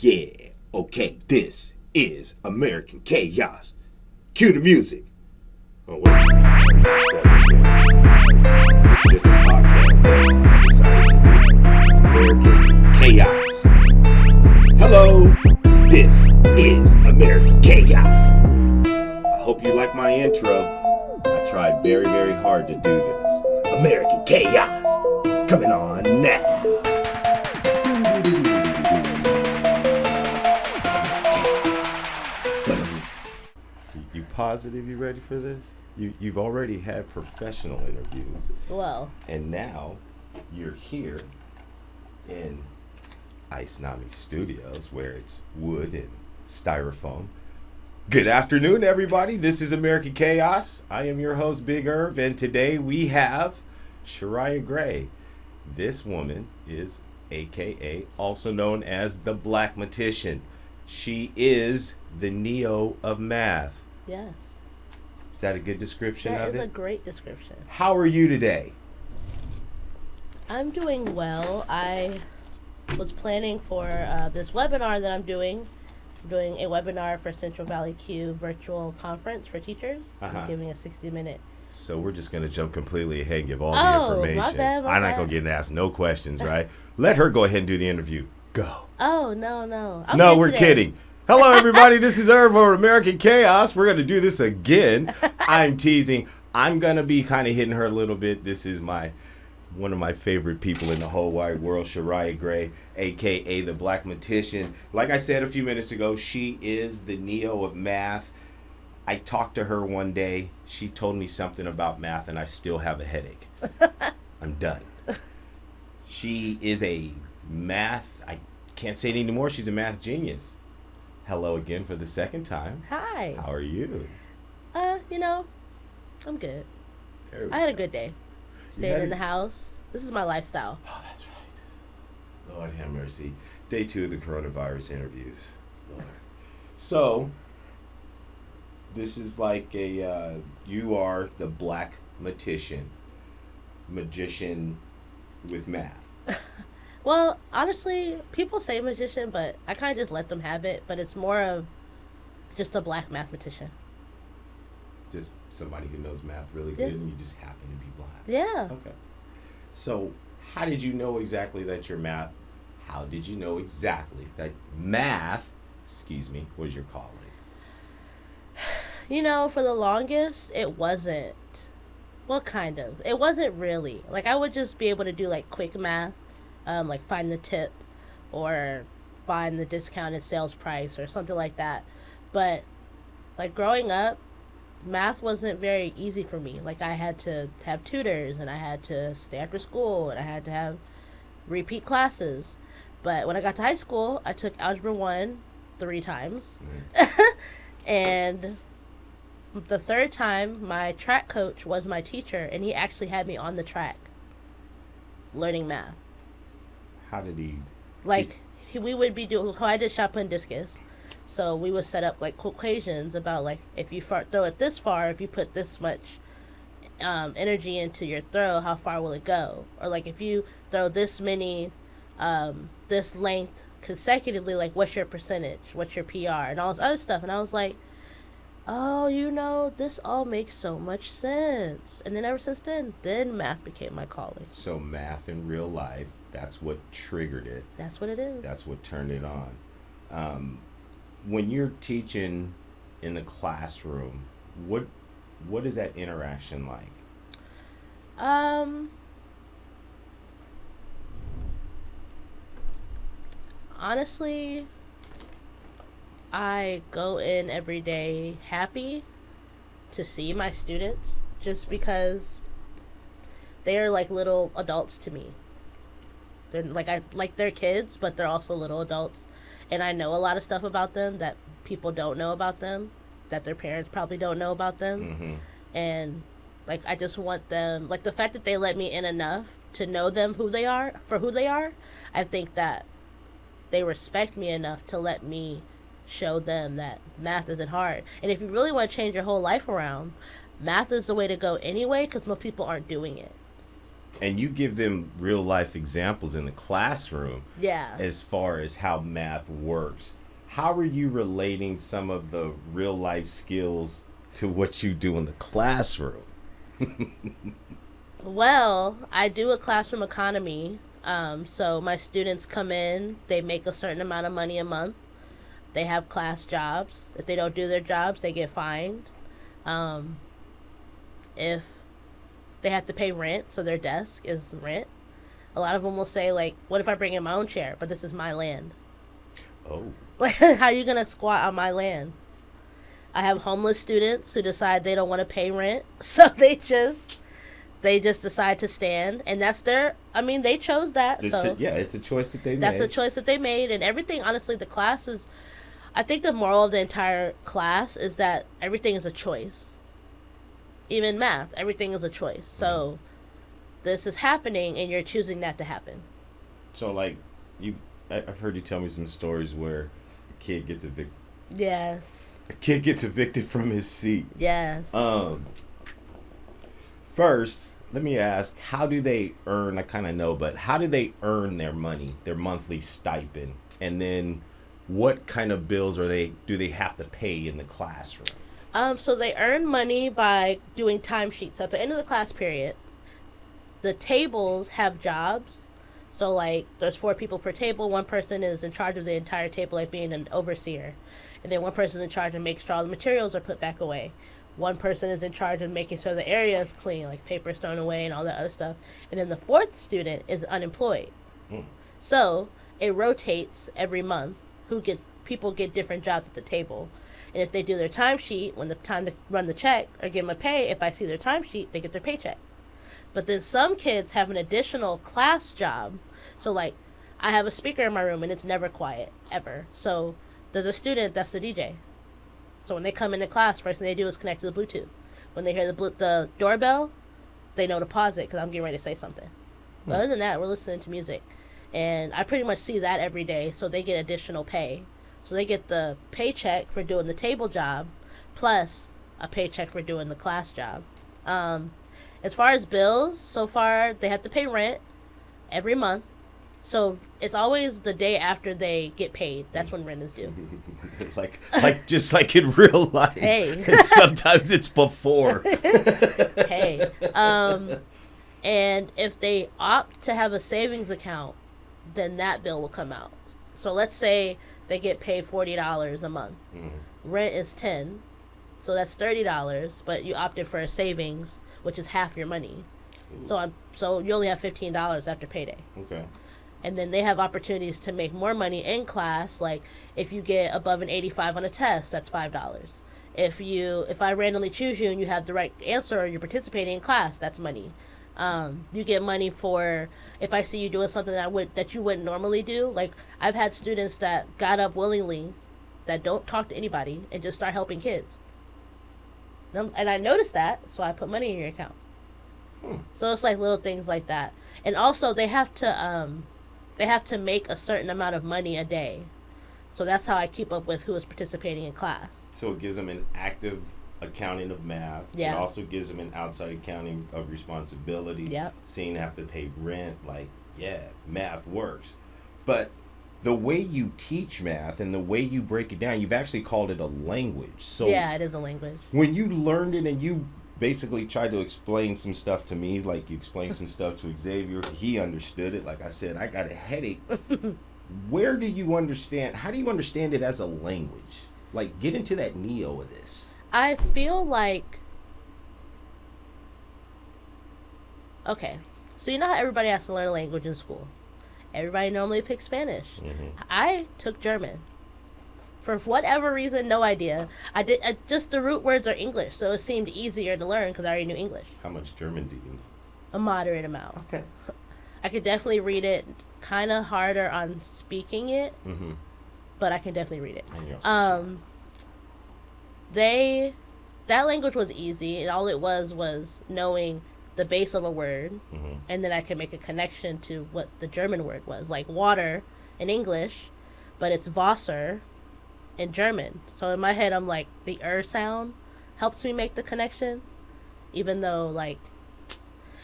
Yeah, okay, this is American Chaos. Cue the music. Oh, wait. It's just a podcast that I decided to do. American Chaos. Hello, this is American Chaos. I hope you like my intro. I tried very, very hard to do this. American Chaos. Coming on now. You positive you ready for this? You've already had professional interviews. Well. And now you're here in Ice Nami Studios where it's wood and styrofoam. Good afternoon, everybody. This is American Chaos. I am your host, Big Irv, and today we have Shariya Gray. This woman is AKA, also known as the Blackmatician. She is the Neo of math. Yes. Is that a good description of it? That is a great description. How are you today? I'm doing well. I was planning for this webinar that I'm doing. I'm doing a webinar for Central Valley Q virtual conference for teachers. I'm giving a 60-minute. So we're just going to jump completely ahead and give all the information. My bad. I'm not going to get asked no questions, right? Let her go ahead and do the interview. Go. Oh, no. No, we're kidding. Hello, everybody. This is Irv for American Chaos. We're going to do this again. I'm teasing. I'm going to be kind of hitting her a little bit. This is one of my favorite people in the whole wide world, Shariya Gray, a.k.a. the Blackmatician. Like I said a few minutes ago, she is the Neo of math. I talked to her one day. She told me something about math, and I still have a headache. I'm done. She is a math, I can't say it anymore. She's a math genius. Hello again for the second time. Hi. How are you? I'm good. I had a good day. Staying in the house. This is my lifestyle. Oh, that's right. Lord have mercy. Day 2 of the coronavirus interviews. Lord. So, this is like you are the Blackmatician, magician with math. Well, honestly, people say magician, but I kind of just let them have it. But it's more of just a black mathematician. Just somebody who knows math really good, and you just happen to be black. Yeah. Okay. So, how did you know exactly that your math? How did you know exactly that math? Was your calling? For the longest, it wasn't. Well, kind of. It wasn't really. Like, I would just be able to do, like, quick math. Like, find the tip or find the discounted sales price or something like that. But, like, growing up, math wasn't very easy for me. Like, I had to have tutors, and I had to stay after school, and I had to have repeat classes. But when I got to high school, I took Algebra 1 3 times. And the third time, my track coach was my teacher, and he actually had me on the track learning math. How did he? Like, we would be doing, I did shot put and discus. So we would set up, like, equations about, like, if you throw it this far, if you put this much energy into your throw, how far will it go? Or, like, if you throw this many, this length consecutively, like, what's your percentage? What's your PR? And all this other stuff. And I was like, oh, this all makes so much sense. And then ever since then math became my calling. So math in real life, that's what triggered it. That's what it is. That's what turned it on. When you're teaching in the classroom, what is that interaction like? Honestly, I go in every day happy to see my students just because they are like little adults to me. They're they're kids, but they're also little adults. And I know a lot of stuff about them that people don't know about them, that their parents probably don't know about them. Mm-hmm. And, like, I just want them, like, the fact that they let me in enough to know them for who they are, I think that they respect me enough to let me show them that math isn't hard. And if you really want to change your whole life around, math is the way to go anyway, because most people aren't doing it. and you give them real life examples in the classroom Yeah. as far as how math works. How are you relating some of the real life skills to what you do in the classroom? Well, I do a classroom economy. So my students come in, they make a certain amount of money a month. They have class jobs. If they don't do their jobs, they get fined. Um, if they have to pay rent, so their desk is rent. A lot of them will say, like, what if I bring in my own chair, but this is my land? Oh. Like, how are you going to squat on my land? I have homeless students who decide they don't want to pay rent, so they just decide to stand, and that's their. I mean, they chose that. It's a choice that they made. That's a choice that they made, and everything. Honestly, the class is. I think the moral of the entire class is that everything is a choice. Even math, everything is a choice. So, this is happening, and you're choosing that to happen. So, like, I've heard you tell me some stories where a kid gets evicted. Yes. A kid gets evicted from his seat. Yes. First, let me ask, how do they earn, I kind of know, but how do they earn their money, their monthly stipend? And then what kind of bills do they have to pay in the classroom? So they earn money by doing timesheets. So at the end of the class period, the tables have jobs. So, like, there's 4 people per table. One person is in charge of the entire table, like being an overseer. And then one person is in charge of making sure all the materials are put back away. One person is in charge of making sure the area is clean, like paper thrown away and all that other stuff. And then the 4th student is unemployed. So it rotates every month. People get different jobs at the table. And if they do their timesheet, when the time to run the check or give them a pay, if I see their timesheet, they get their paycheck. But then some kids have an additional class job. So, like, I have a speaker in my room and it's never quiet, ever. So there's a student that's the DJ. So when they come into class, first thing they do is connect to the Bluetooth. When they hear the doorbell, they know to pause it because I'm getting ready to say something. But other than that, we're listening to music. And I pretty much see that every day, so they get additional pay. So they get the paycheck for doing the table job, plus a paycheck for doing the class job. As far as bills, so far they have to pay rent every month. So it's always the day after they get paid. That's when rent is due. just like in real life. Hey. And sometimes it's before. Hey. And if they opt to have a savings account, then that bill will come out. So let's say they get paid $40 a month. Rent is $10, so that's $30. But you opted for a savings, which is half your money. So you only have $15 after payday. Okay. And then they have opportunities to make more money in class. Like if you get above an 85 on a test, that's $5. If I randomly choose you and you have the right answer or you're participating in class, that's money. You get money for if I see you doing something that you wouldn't normally do. Like I've had students that got up willingly, that don't talk to anybody and just start helping kids. And I noticed that, so I put money in your account. So it's like little things like that. And also they have to make a certain amount of money a day. So that's how I keep up with who is participating in class. So it gives them an active accounting of math. Yeah. It also gives them an outside accounting of responsibility. Yep. Seeing have to pay rent, math works. But the way you teach math and the way you break it down, you've actually called it a language. So yeah, it is a language. When you learned it and you basically tried to explain some stuff to me, like you explained some stuff to Xavier, he understood it. Like I said, I got a headache. How do you understand it as a language? Like, get into that neo of this. I feel like, okay, so you know how everybody has to learn a language in school? Everybody normally picks Spanish. I took German. For whatever reason, no idea. Just the root words are English, so it seemed easier to learn because I already knew English. How much German do you know? A moderate amount. Okay. I could definitely read it, kind of harder on speaking it, but I can definitely read it. And you're also smart. That language was easy, and all it was knowing the base of a word, and then I could make a connection to what the German word was, like water in English, but it's Wasser in German. So in my head, I'm like, the sound helps me make the connection, even though, like,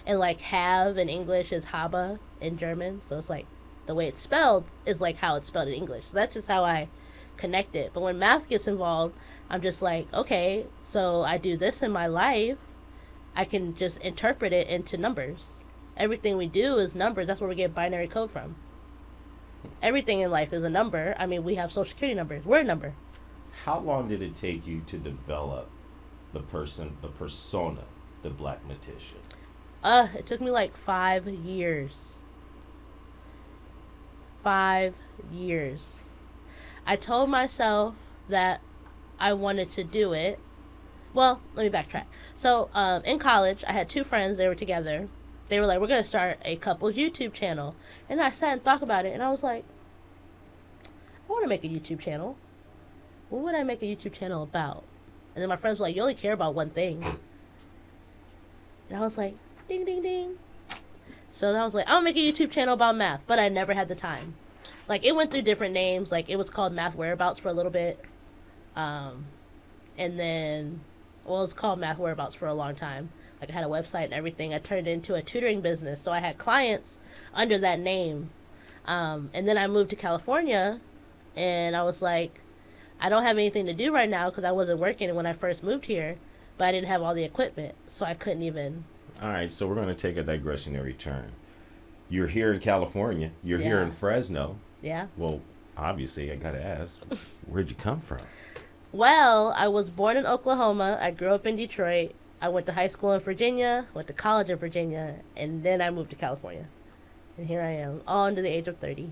And like have in English is habe in German. So it's like the way it's spelled is like how it's spelled in English. So that's just how I connect it. But when math gets involved, I'm just like, okay, so I do this in my life. I can just interpret it into numbers. Everything we do is numbers. That's where we get binary code from. Everything in life is a number. I mean, we have social security numbers. We're a number. How long did it take you to develop the persona, the Blackmatician? It took me like 5 years. 5 years. I told myself that I wanted to do it. Well, let me backtrack. So, in college, I had 2 friends. They were together. They were like, we're going to start a couple's YouTube channel. And I sat and thought about it, and I was like, I want to make a YouTube channel. What would I make a YouTube channel about? And then my friends were like, you only care about one thing. And I was like, ding, ding, ding. So then I was like, I'll make a YouTube channel about math, but I never had the time. Like, it went through different names. Like, it was called Math Whereabouts for a little bit. And then, well, it was called Math Whereabouts for a long time. Like, I had a website and everything. I turned it into a tutoring business. So I had clients under that name. And then I moved to California, and I was like, I don't have anything to do right now because I wasn't working when I first moved here, but I didn't have all the equipment, so I couldn't even. All right, so we're going to take a digressionary turn. You're here in California. You're here in Fresno. Yeah. Well, obviously, I got to ask, where'd you come from? Well, I was born in Oklahoma. I grew up in Detroit. I went to high school in Virginia, went to college in Virginia, and then I moved to California. And here I am, all under the age of 30.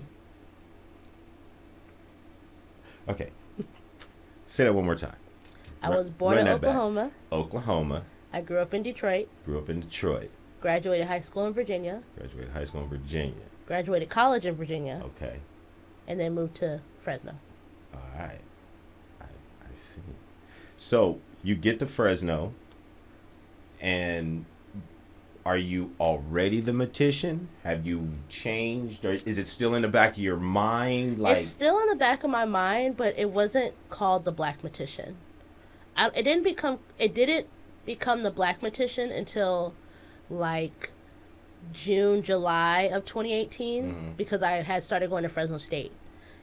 Okay. Say that one more time. I was born in Oklahoma. Oklahoma. I grew up in Detroit. Grew up in Detroit. Graduated high school in Virginia. Graduated high school in Virginia. Graduated college in Virginia. Okay. And then moved to Fresno. All right. I see. So you get to Fresno, and are you already the Matician? Have you changed, or is it still in the back of your mind? Like, it's still in the back of my mind, but it wasn't called the Blackmatician. It didn't become the Blackmatician until like June, July of 2018, because I had started going to Fresno State,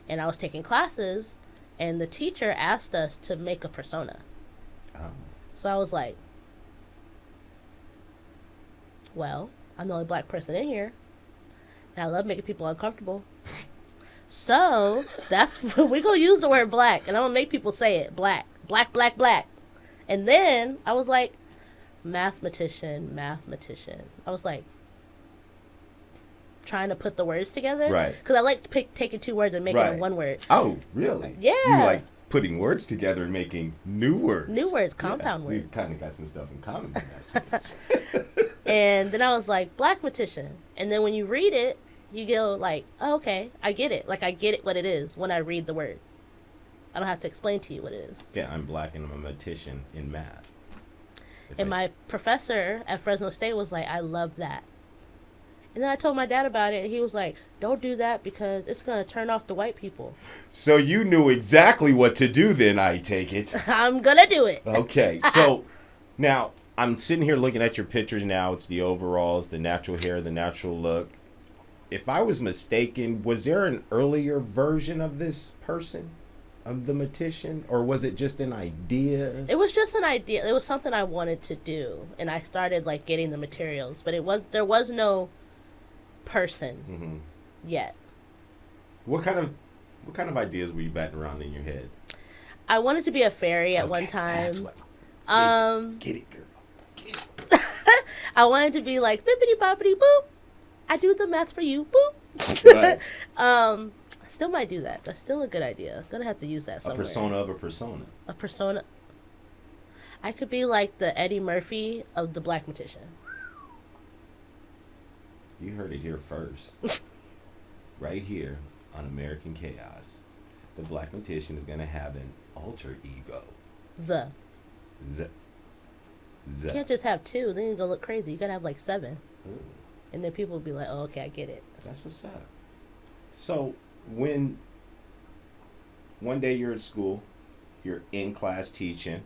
and I was taking classes, and the teacher asked us to make a persona. So I was like, well, I'm the only black person in here, and I love making people uncomfortable. So that's we're gonna use the word black, and I'm gonna make people say it, black, black, black, black. And then I was like, mathematician. I was like, trying to put the words together, right? Because I like taking 2 words and making it one word. Oh, really? Yeah. You like putting words together and making new words. New words, compound words. We kind of got some stuff in common in that sense. And then I was like, Blackmatician. And then when you read it, you go like, oh, okay, I get it. Like, I get it what it is when I read the word. I don't have to explain to you what it is. Yeah, I'm black and I'm a matician in math. And my professor at Fresno State was like, I love that. And then I told my dad about it, and he was like, don't do that because it's going to turn off the white people. So you knew exactly what to do then, I take it. I'm going to do it. Okay, so now I'm sitting here looking at your pictures now. It's the overalls, the natural hair, the natural look. If I was mistaken, was there an earlier version of this person, of the Matician, or was it just an idea? It was just an idea. It was something I wanted to do, and I started like getting the materials, but there was no person yet. What kind of ideas were you batting around in your head? I wanted to be a fairy at one time. That's what. Get it, girl. Get it. I wanted to be like bippity boppity boop. I do the math for you, boop. Right. I still might do that. That's still a good idea. Gonna have to use that somewhere. A persona of a persona. A persona. I could be like the Eddie Murphy of the Blackmatician. You heard it here first. Right here on American Chaos. The Blackmatician is going to have an alter ego. Z. Z. You can't just have 2. Then you're going to look crazy. You got to have like 7. Ooh. And then people will be like, oh, okay, I get it. That's what's up. So when one day you're at school, you're in class teaching,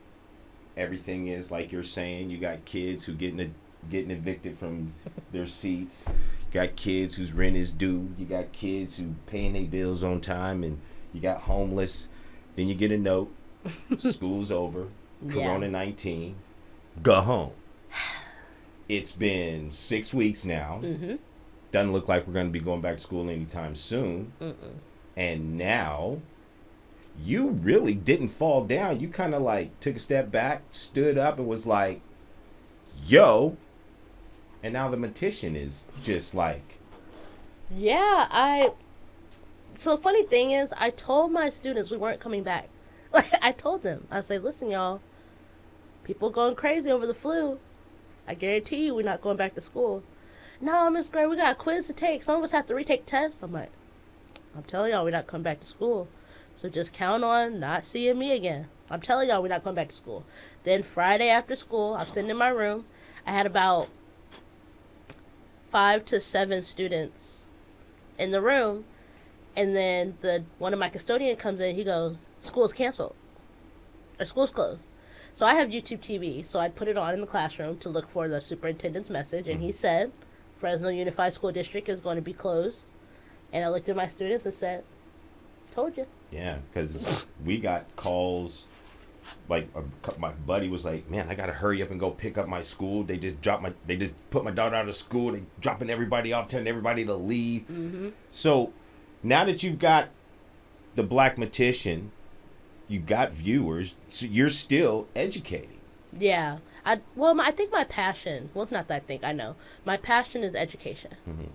everything is like you're saying, you got kids who get in a getting evicted from their seats. You got kids whose rent is due. You got kids who paying their bills on time, and you got homeless. Then you get a note. School's over. Corona-19. Go home. It's been 6 weeks now. Mm-hmm. Doesn't look like we're going to be going back to school anytime soon. And now, you really didn't fall down. You kind of like took a step back, stood up, and was like, yo. And now the Blackmatician is just like. Yeah, So the funny thing is, I told my students we weren't coming back. Like, I told them. I said, listen, y'all. People going crazy over the flu. I guarantee you we're not going back to school. No, Miss Gray, we got a quiz to take. Some of us have to retake tests. I'm like, I'm telling y'all we're not coming back to school. So just count on not seeing me again. I'm telling y'all we're not going back to school. Then Friday after school, I'm sitting in my room. I had about 5 to 7 students in the room. And then one of my custodians comes in. He goes, school's canceled. Or school's closed. So I have YouTube TV. So I'd put it on in the classroom to look for the superintendent's message. And he said, Fresno Unified School District is going to be closed. And I looked at my students and said, told you. Yeah, because we got calls. Like my buddy was like, man, I got to hurry up and go pick up my school. They just put my daughter out of school. They dropping everybody off, telling everybody to leave. Mm-hmm. So now that you've got the Blackmatician, you got viewers, so you're still educating. Yeah. I think my passion, well, it's not that I think, I know. My passion is education. Mm-hmm.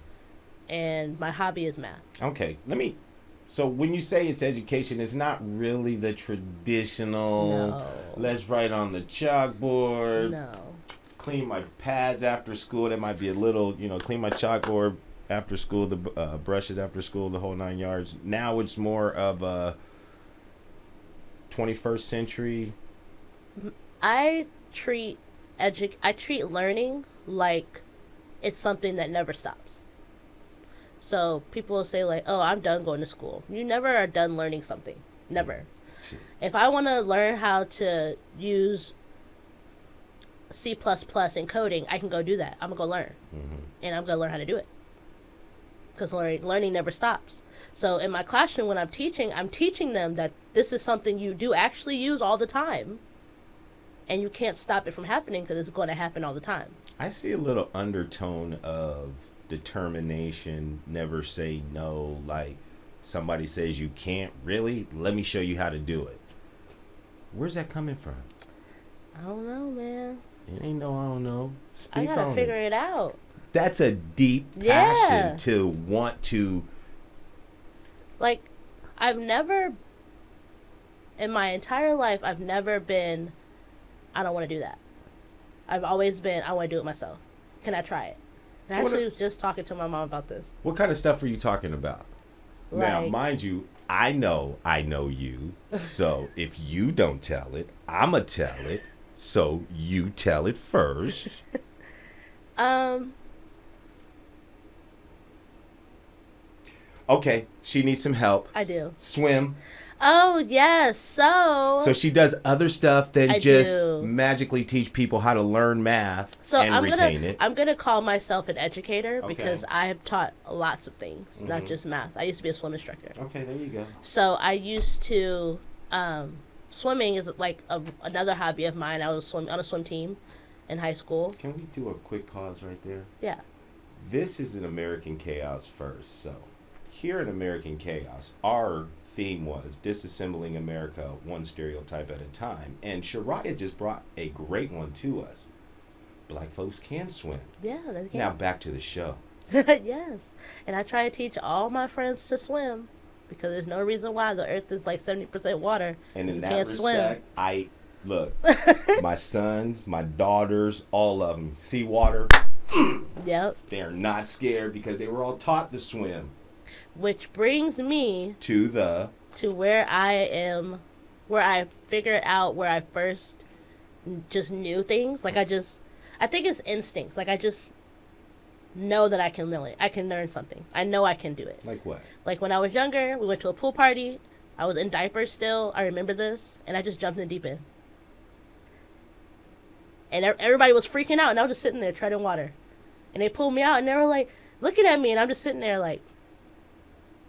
And my hobby is math. Okay. So when you say it's education, it's not really the traditional, no. Let's write on the chalkboard. No. Clean my pads after school. That might be a little, clean my chalkboard after school, the brushes after school, the whole 9 yards. Now it's more of a 21st century. I treat learning like it's something that never stops. So people will say like, oh, I'm done going to school. You never are done learning something. Never. If I want to learn how to use C++ in coding, I can go do that. I'm going to go learn. Mm-hmm. And I'm going to learn how to do it. Because learning never stops. So in my classroom when I'm teaching them that this is something you do actually use all the time. And you can't stop it from happening because it's going to happen all the time. I see a little undertone of determination, never say no. Like somebody says you can't, really? Let me show you how to do it. Where's that coming from? I don't know, man. It ain't no I don't know. I gotta figure it out. That's a deep passion to want to. Like, in my entire life, I've never been, I don't want to do that. I've always been, I want to do it myself. Can I try it? And I actually was just talking to my mom about this. What kind of stuff are you talking about? Now, mind you, I know you. So if you don't tell it, I'ma tell it. So you tell it first. Okay, she needs some help. I do. Swim. Oh, yes. So she does other stuff than just magically teach people how to learn math and retain it. I'm going to call myself an educator because I have taught lots of things, not just math. I used to be a swim instructor. Okay, there you go. So I used to, swimming is like another hobby of mine. I was on a swim team in high school. Can we do a quick pause right there? Yeah. This is an American Chaos first. So here in American Chaos, our theme was disassembling America one stereotype at a time, and Shariya just brought a great one to us. Black folks can swim. Yeah, they can. Now back to the show. Yes, and I try to teach all my friends to swim because there's no reason why the earth is like 70% water and in you that can't respect, swim. Look, my sons, my daughters, all of them, seawater. Yep. They're not scared because they were all taught to swim. Which brings me to where I am, where I figured out where I first just knew things. Like I think it's instincts. Like I just know that I can learn something. I know I can do it. Like what? Like when I was younger, we went to a pool party. I was in diapers still. I remember this, and I just jumped in the deep end. And everybody was freaking out, and I was just sitting there treading water. And they pulled me out, and they were like looking at me, and I'm just sitting there like,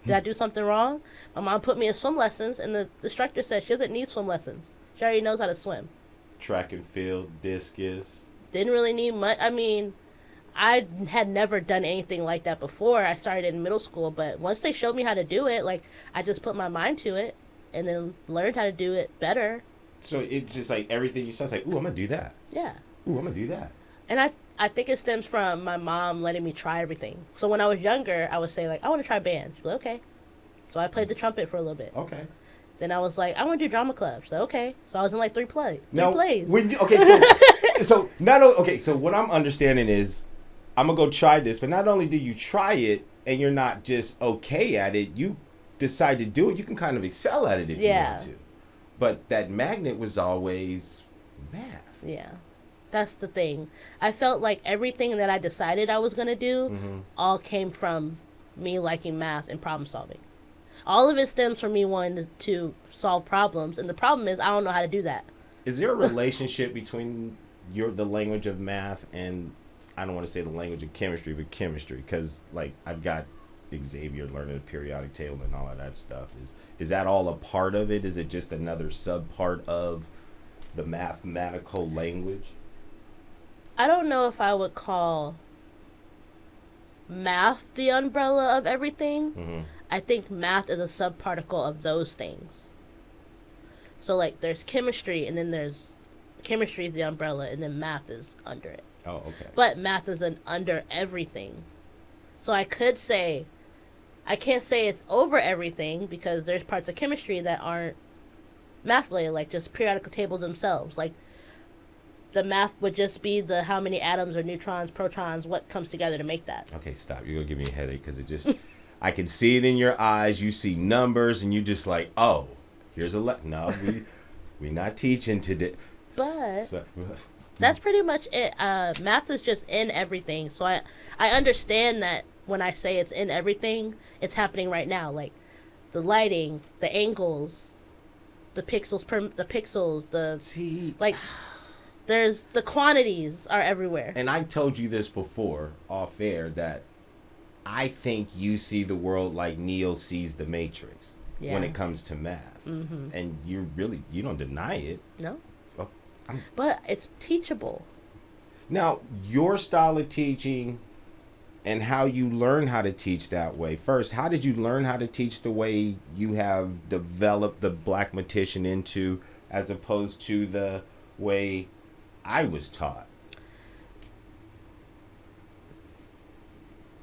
did I do something wrong? My mom put me in swim lessons, and the instructor said she doesn't need swim lessons. She already knows how to swim. Track and field, discus. Didn't really need much. I mean, I had never done anything like that before. I started in middle school, but once they showed me how to do it, like, I just put my mind to it and then learned how to do it better. So it's just like everything you said, it's like, ooh, I'm going to do that. Yeah. Ooh, I'm going to do that. And I think it stems from my mom letting me try everything. So when I was younger, I would say, like, I want to try band. She'd be like, okay. So I played the trumpet for a little bit. Okay. Then I was like, I want to do drama club. So okay. So I was in like three plays. So so what I'm understanding is I'm going to go try this, but not only do you try it and you're not just okay at it, you decide to do it, you can kind of excel at it if you want to. But that magnet was always math. Yeah. That's the thing. I felt like everything that I decided I was going to do all came from me liking math and problem solving. All of it stems from me wanting to solve problems, and the problem is I don't know how to do that. Is there a relationship between the language of math and, I don't want to say the language of chemistry, but chemistry? Because, like, I've got Xavier learning the periodic table and all of that stuff. Is that all a part of it? Is it just another sub-part of the mathematical language? I don't know if I would call math the umbrella of everything. Mm-hmm. I think math is a subparticle of those things. So, like, there's chemistry, and then there's chemistry is the umbrella, and then math is under it. Oh, okay. But math is under everything. So I can't say it's over everything, because there's parts of chemistry that aren't math related, like just periodic tables themselves. Like, the math would just be the how many atoms or neutrons, protons, what comes together to make that. Okay, stop. You're going to give me a headache, because it just... I can see it in your eyes. You see numbers, and you just like, oh, here's no, we're not teaching today. But that's pretty much it. Math is just in everything. So I understand that when I say it's in everything, it's happening right now. Like the lighting, the angles, the pixels, there's the quantities are everywhere. And I told you this before off air that I think you see the world like Neo sees the Matrix when it comes to math. Mm-hmm. And you don't deny it. No. But it's teachable. Now, your style of teaching and how you learn how to teach that way. First, how did you learn how to teach the way you have developed the Blackmatician into, as opposed to the way I was taught?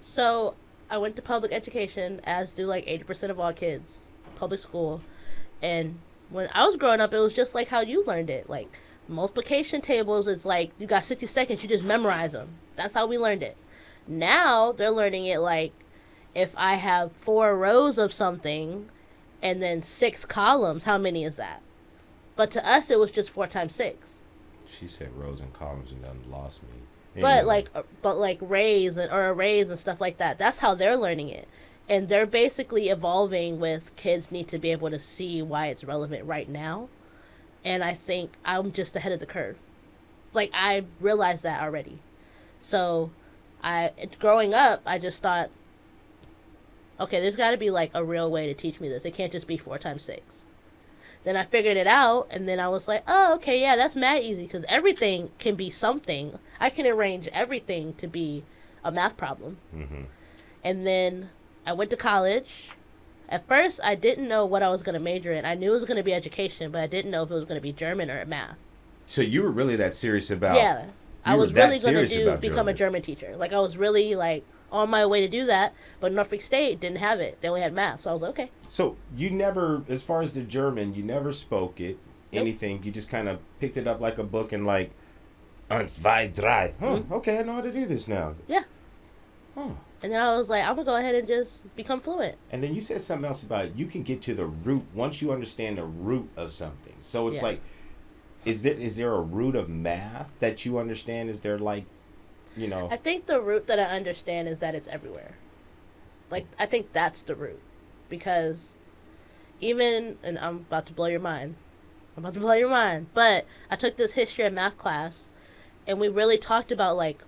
So, I went to public education, as do like 80% of all kids, public school. And when I was growing up, it was just like how you learned it. Like, multiplication tables, it's like you got 60 seconds, you just memorize them. That's how we learned it. Now, they're learning it like, if I have 4 rows of something and then 6 columns, how many is that? But to us, it was just 4 times 6. She said rows and columns and done lost me. Anyway. But like arrays and stuff like that. That's how they're learning it, and they're basically evolving with kids need to be able to see why it's relevant right now. And I think I'm just ahead of the curve. Like, I realized that already. So, growing up, I just thought, okay, there's got to be like a real way to teach me this. It can't just be 4 times 6. Then I figured it out, and then I was like, oh, okay, yeah, that's mad easy, because everything can be something. I can arrange everything to be a math problem. Mm-hmm. And then I went to college. At first, I didn't know what I was going to major in. I knew it was going to be education, but I didn't know if it was going to be German or math. So you were really that serious about... Yeah. I was really going to become a German teacher. Like, I was really, like, on my way to do that, but Norfolk State didn't have it. They only had math, so I was like, okay. So you never, as far as the German, you never spoke it, anything. Nope. You just kind of picked it up like a book and like, 1, 2, 3. Mm-hmm. Okay, I know how to do this now. Yeah. Huh. And then I was like, I'm going to go ahead and just become fluent. And then you said something else about you can get to the root once you understand the root of something. So it's like, is there a root of math that you understand? Is there like, you know? I think the root that I understand is that it's everywhere. Like, I think that's the root. Because and I'm about to blow your mind. But I took this history and math class, And we really talked about, like,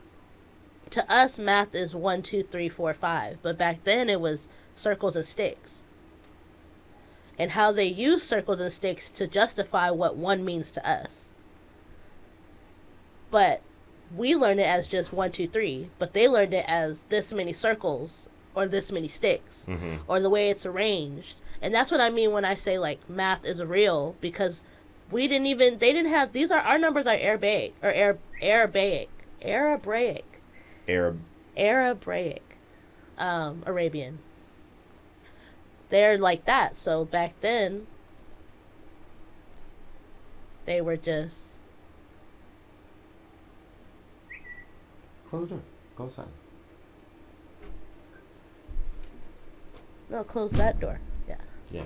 to us, math is 1, 2, 3, 4, 5. But back then, it was circles and sticks. And how they use circles and sticks to justify what 1 means to us. But we learned it as just 1, 2, 3. But they learned it as this many circles or this many sticks. Mm-hmm. Or the way it's arranged. And that's what I mean when I say, like, math is real. Because they didn't have, our numbers are Arabic. Or Arabic. Arabian. They're like that. So back then, they were just... Close the door. Go outside. No, close that door. Yeah. Yeah.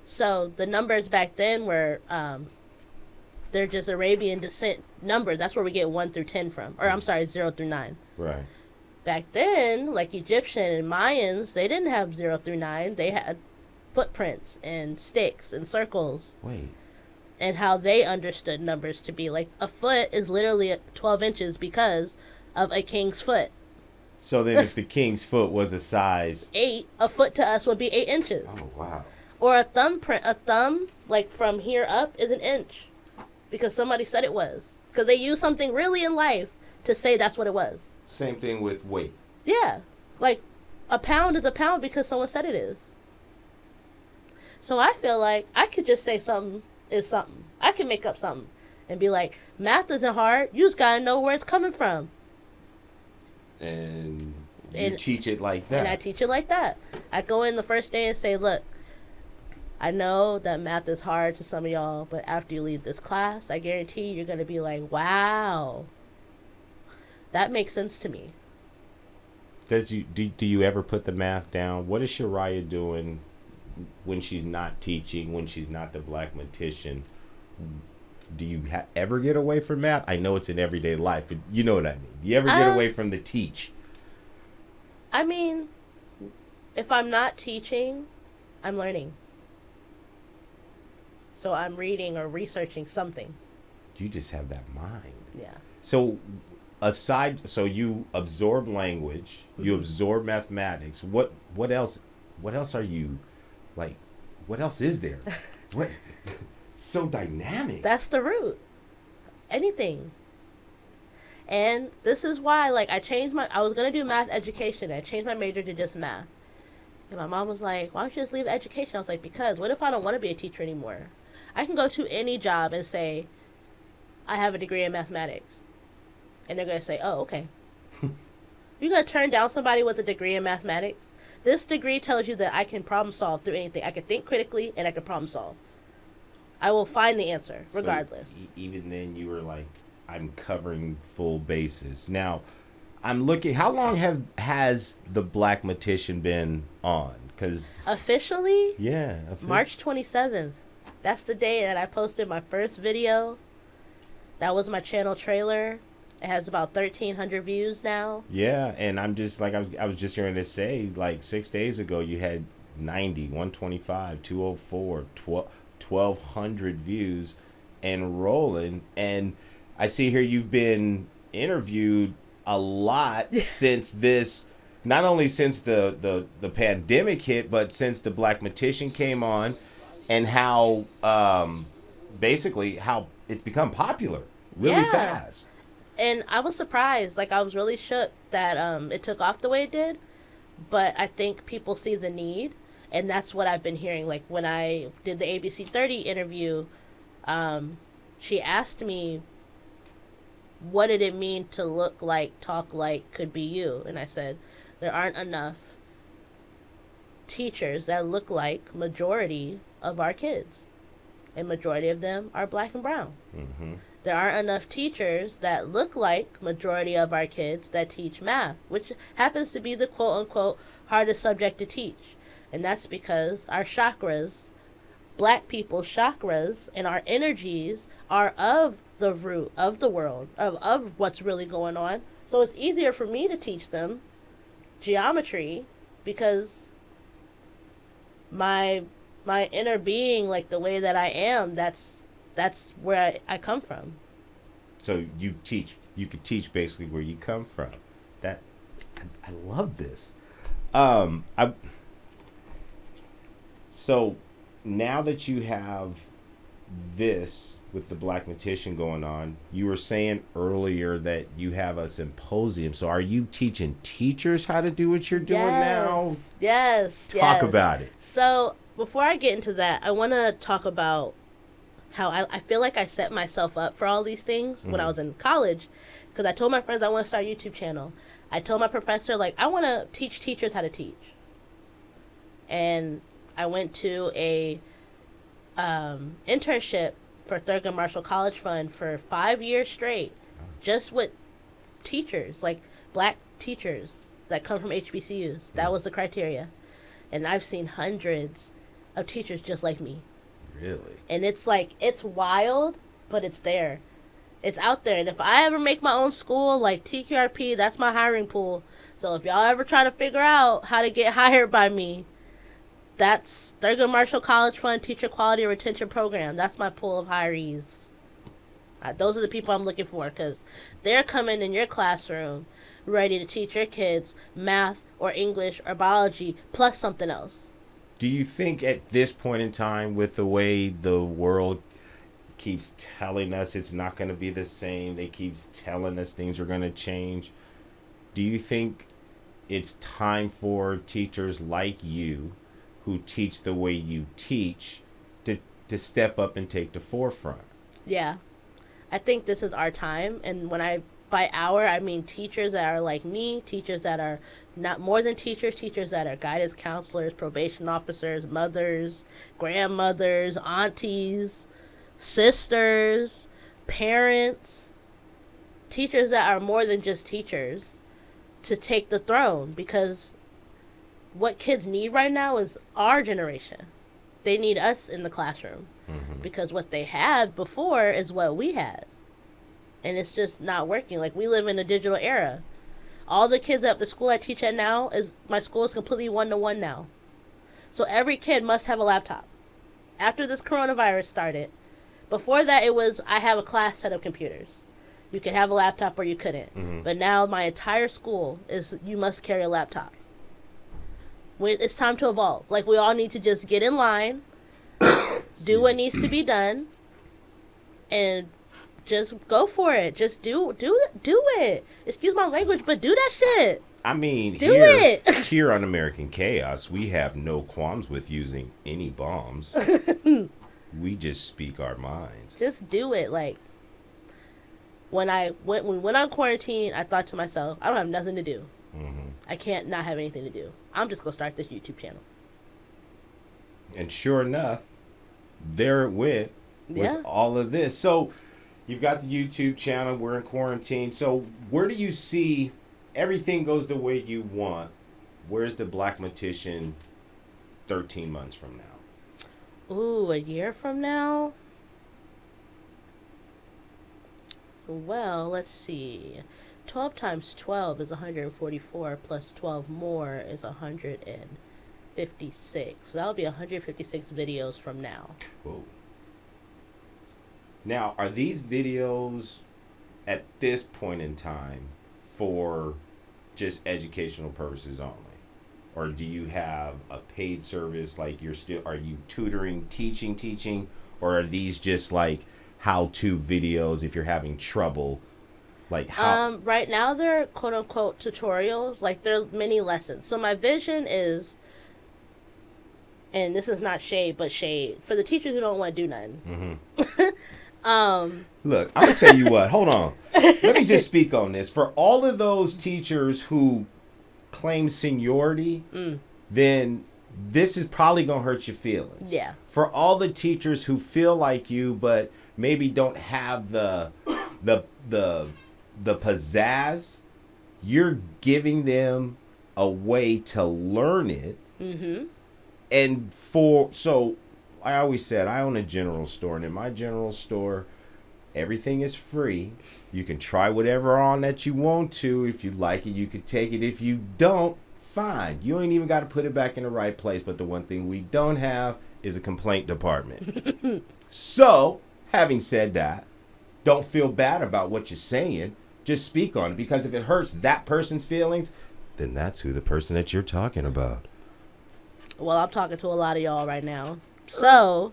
So the numbers back then were, they're just Arabian descent numbers. That's where we get 1 through 10 from. Or I'm sorry, 0 through 9. Right. Back then, like Egyptian and Mayans, they didn't have 0 through 9. They had footprints and sticks and circles. Wait. And how they understood numbers to be. Like, a foot is literally 12 inches because of a king's foot. So then if the king's foot was a size... 8, a foot to us would be 8 inches. Oh, wow. Or a thumb, like from here up, is an inch. Because somebody said it was. Because they used something really in life to say that's what it was. Same thing with weight. Yeah. Like, a pound is a pound because someone said it is. So I feel like I could just say something is something. I can make up something and be like, math isn't hard. You just gotta know where it's coming from. And you teach it like that. And I teach it like that. I go in the first day and say, look, I know that math is hard to some of y'all, but after you leave this class, I guarantee you're going to be like, wow, that makes sense to me. Do you ever put the math down? What is Shariya doing when she's not teaching, when she's not the Blackmatician? Do you ever get away from math? I know it's in everyday life, but you know what I mean. Do you ever get away from the teach? I mean, if I'm not teaching, I'm learning. So I'm reading or researching something. You just have that mind. Yeah. So you absorb language, you absorb mathematics. What else are you, like, what else is there? What? So dynamic. That's the root. Anything. And this is why, like, I was going to do math education. I changed my major to just math. And my mom was like, why don't you just leave education? I was like, because what if I don't want to be a teacher anymore? I can go to any job and say, I have a degree in mathematics. And they're going to say, oh, okay. You're going to turn down somebody with a degree in mathematics? This degree tells you that I can problem solve through anything. I can think critically and I can problem solve. I will find the answer, regardless. So even then you were like, I'm covering full bases. Now, I'm looking, how long has the Blackmatician been on? Because officially? Yeah. March 27th. That's the day that I posted my first video. That was my channel trailer. It has about 1,300 views now. Yeah, and I'm just like, I was just going to say, like 6 days ago, you had 90, 125, 204, 1,200 views and rolling. And I see here you've been interviewed a lot since this, not only since the pandemic hit, but since the Blackmatician came on, and how basically how it's become popular really fast. And I was surprised. Like, I was really shook that it took off the way it did. But I think people see the need. And that's what I've been hearing. Like, when I did the ABC 30 interview, she asked me, what did it mean to look like, talk like, could be you? And I said, there aren't enough teachers that look like majority of our kids. And majority of them are black and brown. Mm-hmm. There aren't enough teachers that look like majority of our kids that teach math, which happens to be the quote-unquote hardest subject to teach. And that's because our chakras, black people's chakras, and our energies are of the root of the world, of what's really going on. So it's easier for me to teach them geometry because my inner being, like the way that I am, that's where I come from. So you teach you could teach basically where you come from. That I love this. I so now that you have this with the Blackmatician going on, you were saying earlier that you have a symposium. So are you teaching teachers how to do what you're doing now? Yes. Talk about it. So before I get into that, I want to talk about how I feel like I set myself up for all these things when I was in college, because I told my friends I want to start a YouTube channel. I told my professor, like, I want to teach teachers how to teach. And I went to a internship for Thurgood Marshall College Fund for 5 years straight, just with teachers, like black teachers that come from HBCUs. That was the criteria. And I've seen hundreds of teachers just like me. Really? And it's like, it's wild, but it's there. It's out there. And if I ever make my own school, like TQRP, that's my hiring pool. So if y'all ever trying to figure out how to get hired by me, that's Thurgood Marshall College Fund Teacher Quality and Retention Program. That's my pool of hirees. Those are the people I'm looking for, because they're coming in your classroom ready to teach your kids math or English or biology plus something else. Do you think at this point in time, with the way the world keeps telling us it's not going to be the same, they keep telling us things are going to change, do you think it's time for teachers like you who teach the way you teach to step up and take the forefront? Yeah. I think this is our time. And when by our, I mean teachers that are like me, teachers that are not more than teachers, teachers that are guidance counselors, probation officers, mothers, grandmothers, aunties, sisters, parents, teachers that are more than just teachers, to take the throne. Because what kids need right now is our generation. They need us in the classroom, because what they had before is what we had. And it's just not working. Like, we live in a digital era. All the kids at the school I teach at now, my school is completely one-to-one now. So every kid must have a laptop. After this coronavirus started, before that it was, I have a class set of computers. You could have a laptop or you couldn't. But now my entire school is, you must carry a laptop. It's time to evolve. Like, we all need to just get in line, do what needs to be done, and just go for it. Just do it. Excuse my language, but do that shit. I mean, here on American Chaos, we have no qualms with using any bombs. We just speak our minds. Just do it. Like, when we went on quarantine, I thought to myself, I don't have nothing to do. I can't not have anything to do. I'm just going to start this YouTube channel. And sure enough, there it went with all of this. So you've got the YouTube channel. We're in quarantine. So where do you see everything goes the way you want? Where's the Blackmatician 13 months from now? Ooh, a year from now? Well, let's see. 12 times 12 is 144, plus 12 more is 156. So that'll be 156 videos from now. Whoa. Now, are these videos at this point in time for just educational purposes only? Or do you have a paid service, like are you tutoring, teaching, or are these just like how-to videos if you're having trouble? Like how? Right now they're quote unquote tutorials, like they're mini lessons. So my vision is, and this is not shade, but shade for the teachers who don't want to do nothing. Look, I'm gonna tell you what. Hold on. Let me just speak on this. For all of those teachers who claim seniority, then this is probably gonna hurt your feelings. Yeah. For all the teachers who feel like you, but maybe don't have the pizzazz, you're giving them a way to learn it. And so I always said I own a general store, and in my general store, everything is free. You can try whatever on that you want to. If you like it, you can take it. If you don't, fine. You ain't even got to put it back in the right place. But the one thing we don't have is a complaint department. So, having said that, don't feel bad about what you're saying. just speak on it, because if it hurts that person's feelings, then that's who the person that you're talking about. Well, I'm talking to a lot of y'all right now. So,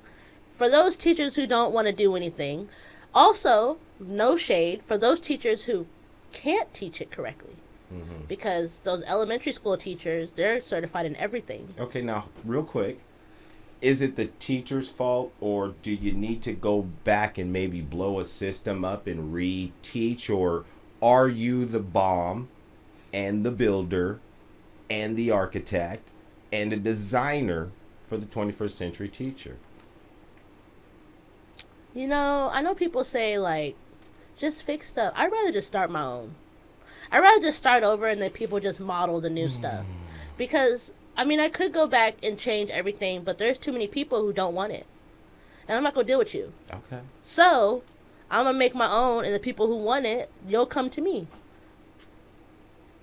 for those teachers who don't want to do anything, also, no shade for those teachers who can't teach it correctly. Mm-hmm. Because those elementary school teachers, they're certified in everything. Okay, now, real quick, is it the teacher's fault, or do you need to go back and maybe blow a system up and re-teach, or are you the bomb and the builder and the architect and the designer for the 21st century teacher? You know, I know people say, like, just fix stuff. I'd rather just start my own. I'd rather just start over and then people just model the new stuff. Because, I mean, I could go back and change everything, but there's too many people who don't want it. And I'm not going to deal with you. Okay. So, I'm going to make my own, and the people who want it, you'll come to me.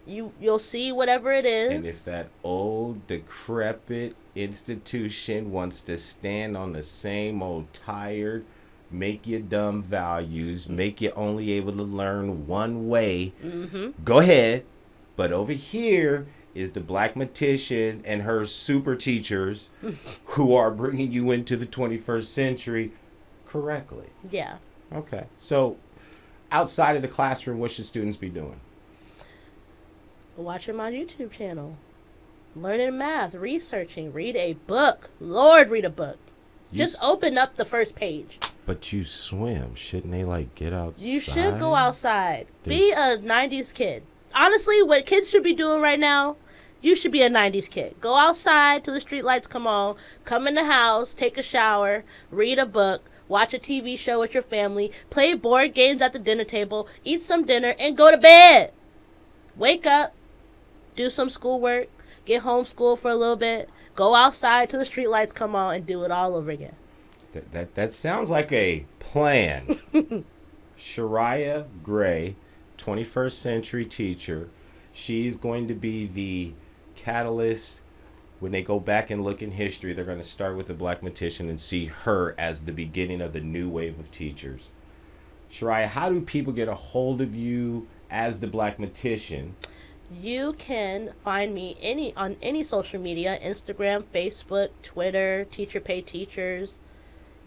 You'll see whatever it is. And if that old, decrepit institution wants to stand on the same old tired, make you dumb values, make you only able to learn one way, go ahead. But over here is the Blackmatician and her super teachers who are bringing you into the 21st century correctly. Yeah. Okay. So outside of the classroom, what should students be doing? Watching my YouTube channel. Learning math, researching, read a book. Lord, read a book. Just open up the first page. But you swim. Shouldn't they, like, get outside? You should go outside. Be a 90s kid. Honestly, what kids should be doing right now, you should be a 90s kid. Go outside till the street lights come on. Come in the house, take a shower, read a book, watch a TV show with your family, play board games at the dinner table, eat some dinner, and go to bed. Wake up, do some schoolwork, get homeschooled for a little bit, go outside till the street lights come on, and do it all over again. That sounds like a plan. Shariya Gray, 21st century teacher. She's going to be the catalyst. When they go back and look in history, they're going to start with the Blackmatician and see her as the beginning of the new wave of teachers. Shariya, how do people get a hold of you as the Blackmatician? You can find me on any social media, Instagram, Facebook, Twitter, Teacher Pay Teachers,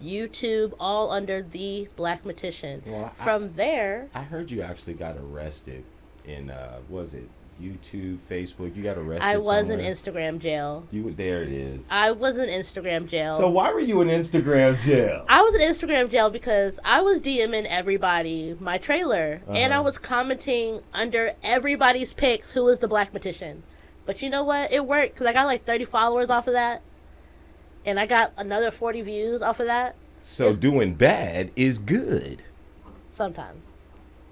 YouTube, all under the Blackmatician. Well, From there, I heard you actually got arrested in was it YouTube, Facebook? You got arrested. I was in somewhere? Instagram jail. There it is. I was in Instagram jail. So why were you in Instagram jail? I was in Instagram jail because I was DMing everybody my trailer, and I was commenting under everybody's pics who was the Blackmatician. But you know what? It worked because I got like 30 followers off of that. And I got another 40 views off of that. So doing bad is good. Sometimes.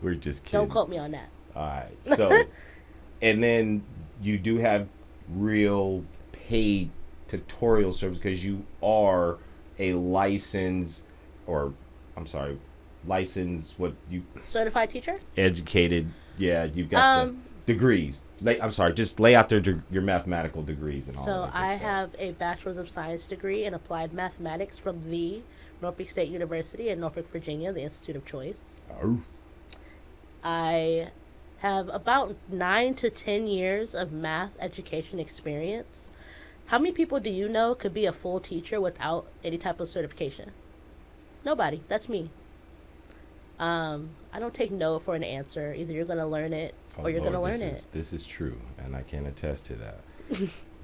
We're just kidding. Don't quote me on that. All right. So, and then you do have real paid tutorial service because you are a licensed, Certified teacher? Educated. Yeah, you've got the degrees. Just lay out your mathematical degrees and all So that. I have a Bachelor's of Science degree in Applied Mathematics from the Norfolk State University in Norfolk, Virginia, the Institute of Choice. Oh. I have about 9 to 10 years of math education experience. How many people do you know could be a full teacher without any type of certification? Nobody. That's me. I don't take no for an answer. Either you're going to learn it or you're going to learn it. This is true, and I can attest to that.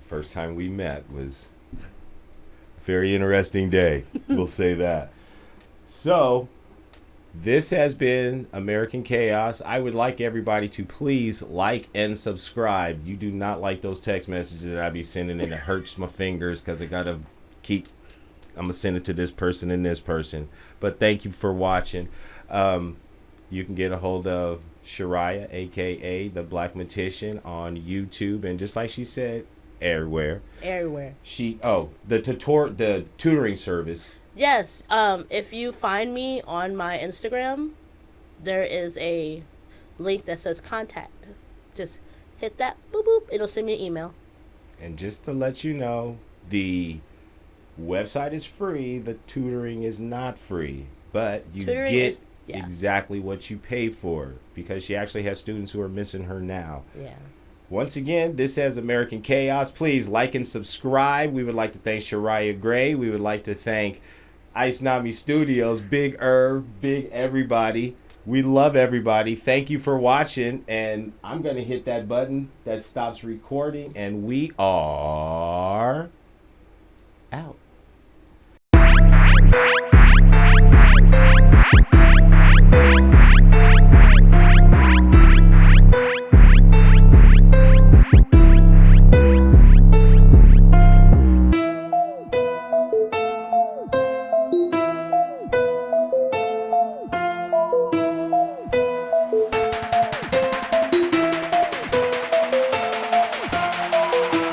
First time we met was a very interesting day. We'll say that. So, this has been American Chaos. I would like everybody to please like and subscribe. You do not like those text messages that I be sending, and it hurts my fingers because I got to I'm going to send it to this person and this person. But thank you for watching. You can get a hold of Shariya, a.k.a. the Blackmatician, on YouTube. And just like she said, everywhere. Everywhere. The tutoring service. Yes. If you find me on my Instagram, there is a link that says contact. Just hit that, boop, boop. It'll send me an email. And just to let you know, the website is free. The tutoring is not free. But you Tutoring get is Yeah. exactly what you pay for, because she actually has students who are missing her now. Yeah. Once again, this has American Chaos. Please like and subscribe. We would like to thank Shariya Gray. We would like to thank Ice Nami Studios, Big Irv, Big everybody. We love everybody. Thank you for watching. And I'm going to hit that button that stops recording. And we are out.